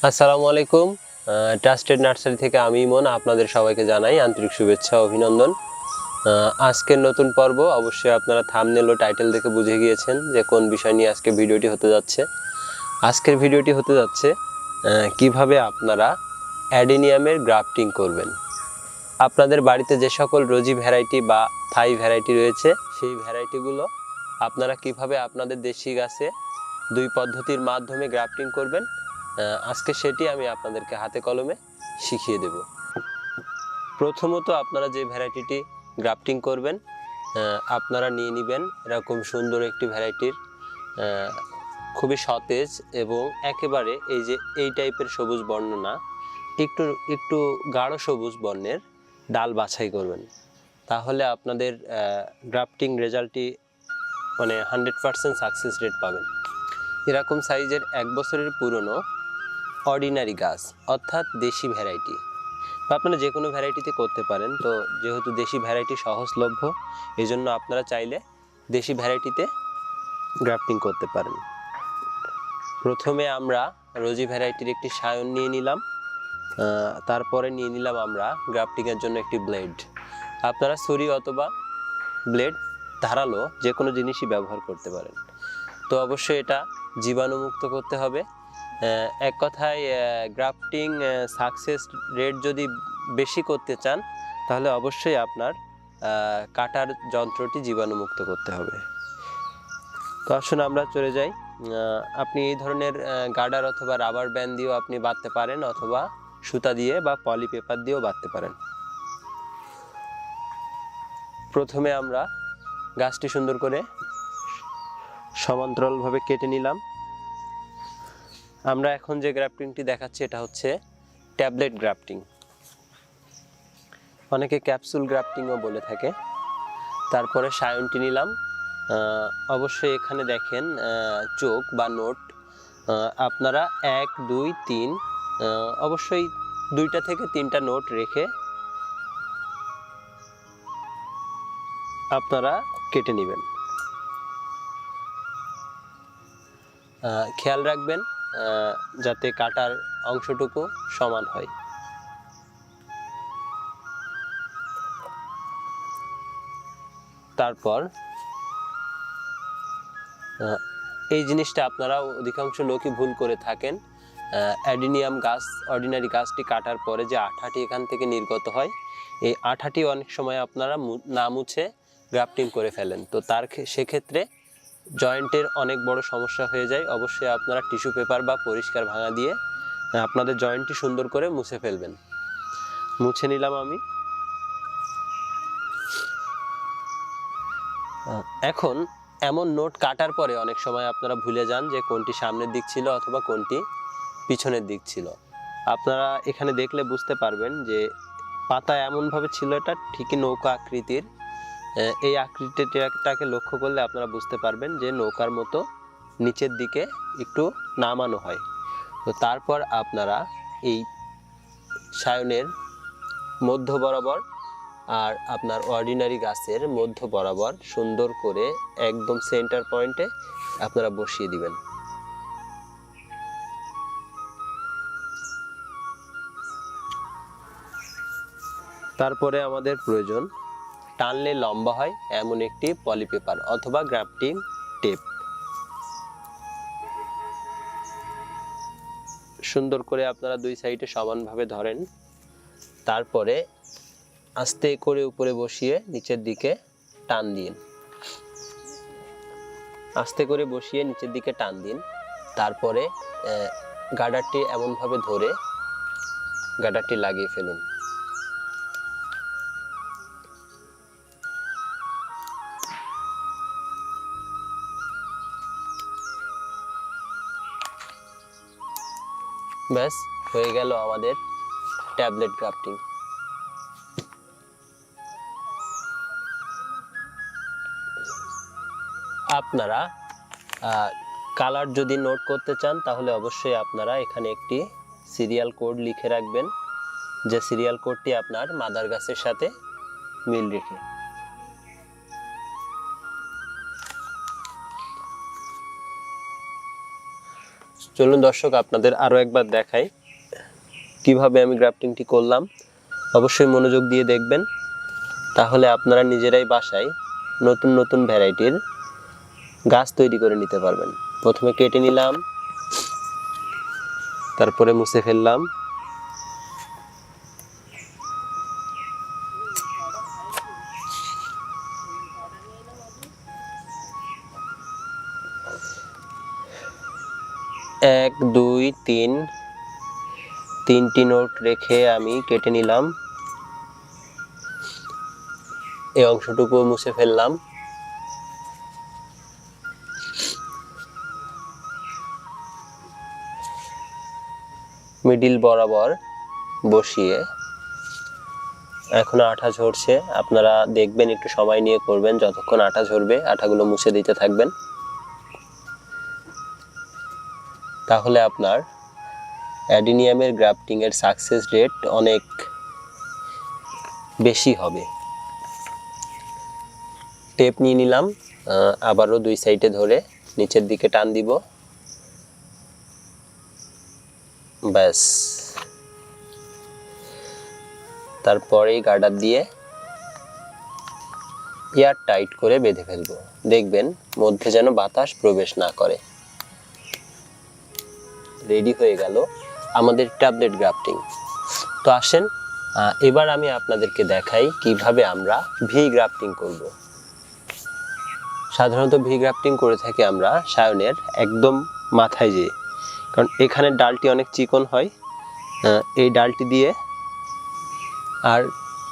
আসসালামু আলাইকুম। Trusted nursery থেকে আমি ইমন আপনাদের সবাইকে জানাই আন্তরিক শুভেচ্ছা অভিনন্দন। আজকের নতুন পর্ব অবশ্যই আপনারা থাম্বনেল ও টাইটেল দেখে বুঝে গিয়েছেন যে কোন বিষয় নিয়ে আজকে ভিডিওটি হতে যাচ্ছে। আজকের ভিডিওটি হতে যাচ্ছে কিভাবে আপনারা অ্যাডেনিয়ামের গ্রাফটিং করবেন। আপনাদের বাড়িতে যে সকল রোজি ভ্যারাইটি বা থাই ভ্যারাইটি রয়েছে সেই ভ্যারাইটিগুলো আপনারা কিভাবে আপনাদের দেশি গাছে দুই পদ্ধতির মাধ্যমে গ্রাফটিং করবেন, আজকে সেটি আমি আপনাদেরকে হাতে কলমে শিখিয়ে দেব। প্রথমত আপনারা যে ভ্যারাইটিটি গ্রাফটিং করবেন আপনারা নিয়ে নেবেন এরকম সুন্দর একটি ভ্যারাইটির, খুবই সতেজ এবং একেবারে এই টাইপের সবুজ বর্ণ না, একটু একটু গাঢ় সবুজ বর্ণের ডাল বাছাই করবেন। তাহলে আপনাদের গ্রাফটিং রেজাল্টটি 100% সাকসেস রেট পাবেন। এরকম সাইজের 1 বছরের পুরনো অর্ডিনারি গাছ অর্থাৎ দেশি ভ্যারাইটি, বা আপনারা যে কোনো ভ্যারাইটিতে করতে পারেন। তো যেহেতু দেশি ভ্যারাইটি সহজলভ্য, এই জন্য আপনারা চাইলে দেশি ভ্যারাইটিতে গ্রাফটিং করতে পারেন। প্রথমে আমরা রোজি ভ্যারাইটির একটি সায়ন নিয়ে নিলাম, তারপরে নিয়ে নিলাম আমরা গ্রাফটিংয়ের জন্য একটি ব্লেড। আপনারা ছুরি অথবা ব্লেড ধারালো যে কোনো জিনিসই ব্যবহার করতে পারেন। তো অবশ্যই এটা জীবাণুমুক্ত করতে হবে। এক কথায় গ্রাফটিং সাকসেস রেট যদি বেশি করতে চান তাহলে অবশ্যই আপনার কাটার যন্ত্রটি জীবাণুমুক্ত করতে হবে। তো আসুন আমরা চলে যাই। আপনি এই ধরনের গার্ডার অথবা রাবার ব্যান্ড দিয়েও আপনি বাঁধতে পারেন, অথবা সুতা দিয়ে বা পলি পেপার দিয়েও বাঁধতে পারেন। প্রথমে আমরা গাছটি সুন্দর করে সমান্তরালভাবে কেটে নিলাম। আমরা এখন যে গ্রাফটিংটি দেখাচ্ছি এটা হচ্ছে ট্যাবলেট গ্রাফটিং, অনেকে ক্যাপসুল গ্রাফটিংও বলে থাকে। তারপরে সায়নটি নিলাম। অবশ্যই এখানে দেখেন চোখ বা নোট আপনারা 1 2 3 অবশ্যই 2টা থেকে 3টা নোট রেখে আপনারা কেটে নেবেন। খেয়াল রাখবেন যাতে কাটার অংশটুকু সমান হয়। তারপর এই জিনিসটা আপনারা অধিকাংশ লোকই ভুল করে থাকেন। অ্যাডেনিয়াম গাছ অর্ডিনারি গাছটি কাটার পরে যে আঠাটি এখান থেকে নির্গত হয়, এই আঠাটি অনেক সময় আপনারা না মুছে গ্রাফটিং করে ফেলেন। তো সেক্ষেত্রে জয়েন্টের অনেক বড় সমস্যা হয়ে যায়। অবশ্যই আপনারা টিস্যু পেপার বা পরিষ্কার ভাঙা দিয়ে আপনাদের জয়েন্টটি সুন্দর করে মুছে ফেলবেন। মুছে নিলাম আমি। এখন এমন নোট কাটার পরে অনেক সময় আপনারা ভুলে যান যে কোনটি সামনের দিক ছিল অথবা কোনটি পিছনের দিক ছিল। আপনারা এখানে দেখলে বুঝতে পারবেন যে পাতা এমনভাবে ছিল, এটা ঠিকই নৌকা আকৃতির। এই আকৃতিটাকে লক্ষ্য করলে আপনারা বুঝতে পারবেন যে নৌকার মতো নিচের দিকে একটু নামানো হয়। তো তারপর আপনারা এই সায়নের মধ্য বরাবর আর আপনার অর্ডিনারি গাছের মধ্য বরাবর সুন্দর করে একদম সেন্টার পয়েন্টে আপনারা বসিয়ে দিবেন। তারপরে আমাদের প্রয়োজন টানলে লম্বা হয় এমন একটি পলি পেপার অথবা গ্রাফটিং টেপ। সুন্দর করে আপনারা দুই সাইডে সমানভাবে ধরেন, তারপরে আস্তে করে উপরে বসিয়ে নিচের দিকে টান দিন। আস্তে করে বসিয়ে নিচের দিকে টান দিন। তারপরে গার্ডারটি এমনভাবে ধরে গার্ডারটি লাগিয়ে ফেলুন। ব্যাস হয়ে গেল আমাদের ট্যাবলেট গ্রাফটিং। আপনারা কালার যদি নোট করতে চান তাহলে অবশ্যই আপনারা এখানে একটি সিরিয়াল কোড লিখে রাখবেন, যে সিরিয়াল কোডটি আপনার মাদার গাছের সাথে মিল রেখে। চলুন দর্শক আপনাদের আরও একবার দেখাই কিভাবে আমি গ্রাফটিংটি করলাম। অবশ্যই মনোযোগ দিয়ে দেখবেন, তাহলে আপনারা নিজেরাই বাসায় নতুন নতুন ভ্যারাইটির গাছ তৈরি করে নিতে পারবেন। প্রথমে কেটে নিলাম, তারপরে মুছে ফেললাম। এক দুই তিন, তিনটি নোট রেখে আমি কেটে নিলাম। এই অংশটুকু মুছে ফেললাম। মিডিল বরাবর বসিয়ে এখন আঠা ঝরছে, আপনারা দেখবেন, একটু সময় নিয়ে করবেন। যতক্ষণ আঠা ঝরবে আঠাগুলো মুছে দিতে থাকবেন, তাহলে আপনার অ্যাডিনিয়ামের গ্রাফটিং এর সাকসেস রেট অনেক বেশি হবে। টেপ নিয়ে নিলাম, আবারও দুই সাইডে ধরে নিচের দিকে টান দিব। ব্যাস, তারপরে গার্ডার দিয়ে এয়ার টাইট করে বেঁধে ফেলবো। দেখবেন মধ্যে যেন বাতাস প্রবেশ না করে। রেডি হয়ে গেল আমাদের ট্যাবলেট গ্রাফটিং। তো আসেন এবার আমি আপনাদেরকে দেখাই কিভাবে আমরা ভি গ্রাফটিং করব। সাধারণত ভি গ্রাফটিং করে থাকি আমরা সায়নের একদম মাথায় যেয়ে, কারণ এখানে ডালটি অনেক চিকন হয়। এই ডালটি দিয়ে আর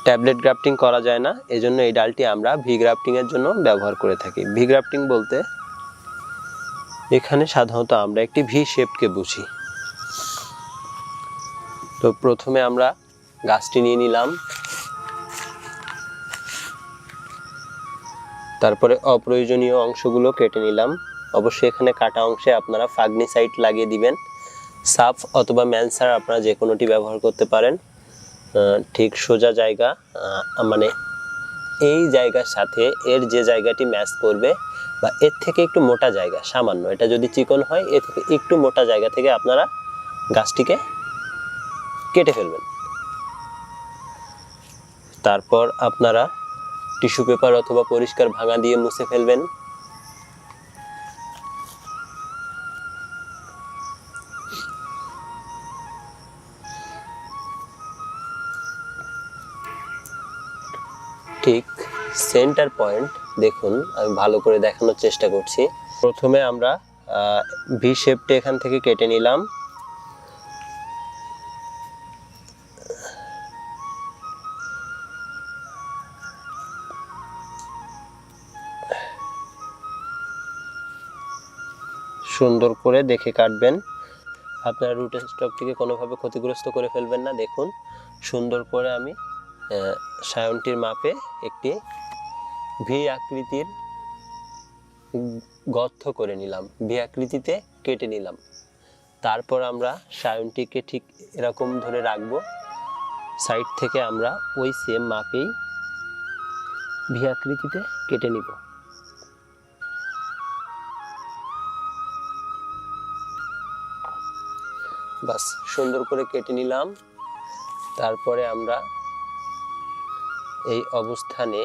ট্যাবলেট গ্রাফটিং করা যায় না, এজন্য এই ডালটি আমরা ভি গ্রাফটিং এর জন্য ব্যবহার করে থাকি। ভি গ্রাফটিং বলতে এখানে সাধারণত আমরা একটি ভি শেপকে বুঝি। তো প্রথমে আমরা গাছটি নিয়ে নিলাম, তারপরে অপ্রয়োজনীয় অংশগুলো কেটে নিলাম। অবশ্যই এখানে কাটা অংশে আপনারা ফাগনিসাইড লাগিয়ে দিবেন। সাফ অথবা ম্যানসার আপনারা যে কোনোটি ব্যবহার করতে পারেন। ঠিক সোজা জায়গা, মানে এই জায়গার সাথে এর যে জায়গাটি ম্যাচ করবে বা এর থেকে একটু মোটা জায়গা, সামান্য, এটা যদি চিকন হয় এর থেকে একটু মোটা জায়গা থেকে আপনারা গাছটিকে কেটে ফেলবেন। তারপর আপনারা টিস্যু পেপার অথবা পরিষ্কার ভাঙা দিয়ে মুছে ফেলবেন। ঠিক সেন্টার পয়েন্ট দেখুন, আমি ভালো করে দেখানোর চেষ্টা করছি। প্রথমে আমরা ভি শেপটা এখান থেকে কেটে নিলাম। সুন্দর করে দেখে কাটবেন, আপনারা রুট স্টকটিকে কোনোভাবে ক্ষতিগ্রস্ত করে ফেলবেন না। দেখুন সুন্দর করে আমি সায়নটির মাপে একটি ভি আকৃতির গর্ত করে নিলাম, ভি আকৃতিতে কেটে নিলাম। তারপর আমরা সায়নটিকে ঠিক এরকম ধরে রাখবো। সাইড থেকে আমরা ওই সেম মাপেই ভি আকৃতিতে কেটে নিব। বাস, সুন্দর করে কেটে নিলাম। তারপরে আমরা এই অবস্থানে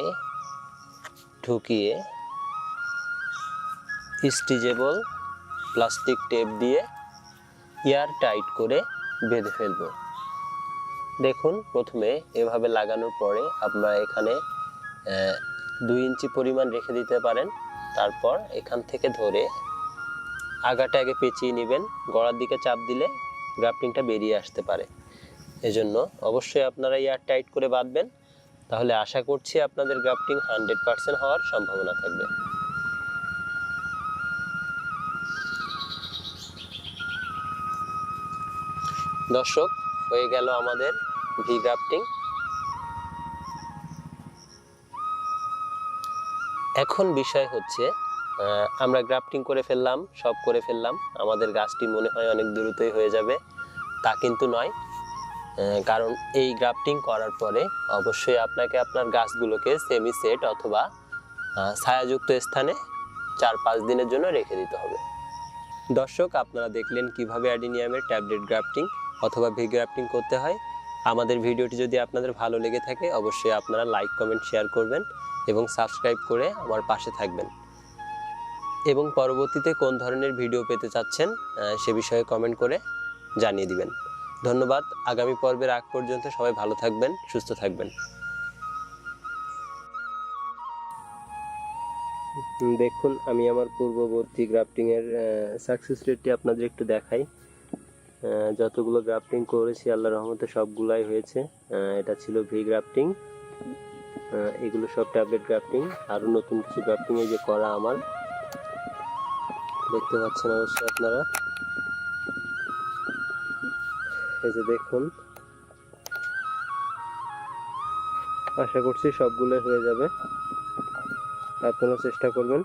ঢুকিয়ে স্ট্রেচেবল প্লাস্টিক টেপ দিয়ে এয়ার টাইট করে বেঁধে ফেলবো। দেখুন প্রথমে এভাবে লাগানোর পরে আপনারা এখানে 2 ইঞ্চি পরিমাণ রেখে দিতে পারেন। তারপর এখান থেকে ধরে আগাটা আগে পেঁচিয়ে নেবেন, গলার দিকে চাপ দিলে গ্রাফটিংটা বেরিয়ে আসতে পারে। এজন্য অবশ্যই আপনারা এয়ার টাইট করে বাঁধবেন, তাহলে আশা করছি আপনাদের গ্রাফটিং 100% হওয়ার সম্ভাবনা থাকবে। দর্শক, হয়ে গেল আমাদের ভি গ্রাফটিং। এখন বিষয় হচ্ছে আমরা গ্রাফটিং করে ফেললাম, সব করে ফেললাম, আমাদের গাছটি মনে হয় অনেক দ্রুতই হয়ে যাবে, তা কিন্তু নয়। কারণ এই গ্রাফটিং করার পরে অবশ্যই আপনাকে আপনার গাছগুলোকে সেমি সেট অথবা ছায়াযুক্ত স্থানে 4-5 দিনের জন্য রেখে দিতে হবে। দর্শক, আপনারা দেখলেন কিভাবে অ্যাডিনিয়ামের ট্যাবলেট গ্রাফটিং অথবা ভি গ্রাফটিং করতে হয়। আমাদের ভিডিওটি যদি আপনাদের ভালো লেগে থাকে অবশ্যই আপনারা লাইক, কমেন্ট, শেয়ার করবেন এবং সাবস্ক্রাইব করে আমার পাশে থাকবেন। এবং পরবর্তীতে কোন ধরনের ভিডিও পেতে চাচ্ছেন সে বিষয়ে কমেন্ট করে জানিয়ে দিবেন। ধন্যবাদ। আগামী পর্বের আগ পর্যন্ত সবাই ভালো থাকবেন, সুস্থ থাকবেন। দেখুন, আমি আমার পূর্ববর্তী গ্রাফটিংয়ের সাকসেস রেটটি আপনাদের একটু দেখাই। যতগুলো গ্রাফটিং করেছি আল্লাহর রহমতে সবগুলাই হয়েছে। এটা ছিল ভি গ্রাফটিং, এগুলো সব ট্যাবলেট গ্রাফটিং। আরও নতুন কিছু গ্রাফটিং এই যে করা আমার, দেখতে পাচ্ছেন অবশ্যই আপনারা। এই যে দেখুন, আশা করছি সবগুলো হয়ে যাবে, আপনারা চেষ্টা করবেন।